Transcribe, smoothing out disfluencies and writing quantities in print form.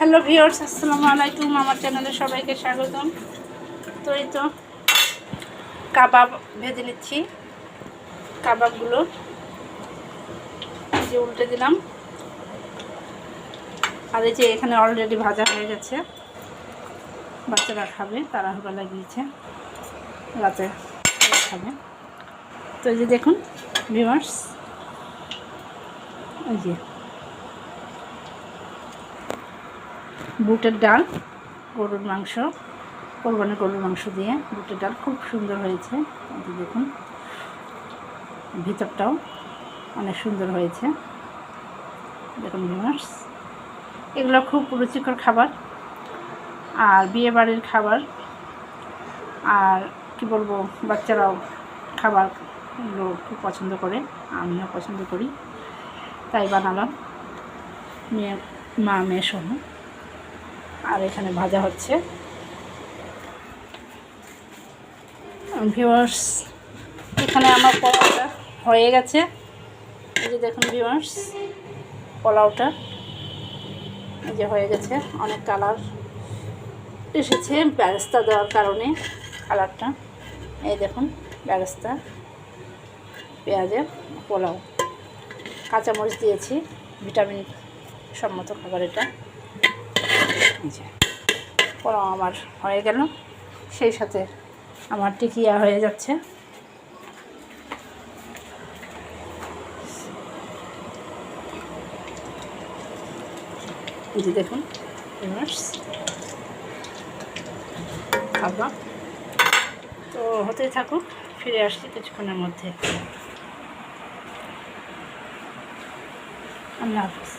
Hello viewers, আসসালামু আলাইকুম। আমার চ্যানেলে সবাইকে স্বাগতম। তো এই তো কাবাব ভেজে নিচ্ছি। কাবাবগুলো এই যে উল্টে দিলাম, আর এই যে এখানে অলরেডি ভাজা হয়ে গেছে। বাচ্চারা খাবে, তাড়াহুড়ো লাগিয়েছে, রাতে খাবে। তো এই যে দেখুন ভিউয়ার্স, এই যে বুটের ডাল, গরুর মাংস, কোরবানির গরুর মাংস দিয়ে বুটের ডাল খুব সুন্দর হয়েছে। দেখুন ভিতরটাও অনেক সুন্দর হয়েছে। দেখুন ভিউয়ার্স, এগুলো খুব রুচিকর খাবার আর বিয়ে বাড়ির খাবার। আর কি বলবো, বাচ্চারাও খাবারগুলো খুব পছন্দ করে, আমিও পছন্দ করি, তাই বানালাম মেয়ে সহ। আর এখানে ভাজা হচ্ছে। ভিউয়ার্স, এখানে আমার পোলাওটা হয়ে গেছে। এই যে দেখুন ভিউয়ার্স, পোলাওটা এই যে হয়ে গেছে। অনেক কালার এসেছে বেরেস্তা দেওয়ার কারণে, কালারটা। এই দেখুন বেরেস্তা, পেঁয়াজের পোলাও, কাঁচামরিচ দিয়েছি, ভিটামিন সম্মত খাবার এটা। এই যে পোলাও আমার হয়ে গেল, সেই সাথে আমার টিকিয়া হয়ে যাচ্ছে। এই যে দেখুন ভিউয়ার্স, খাবার তো হতেই থাকুক, ফিরে আসছি কিছুক্ষণের মধ্যে। আল্লাহ হাফেজ।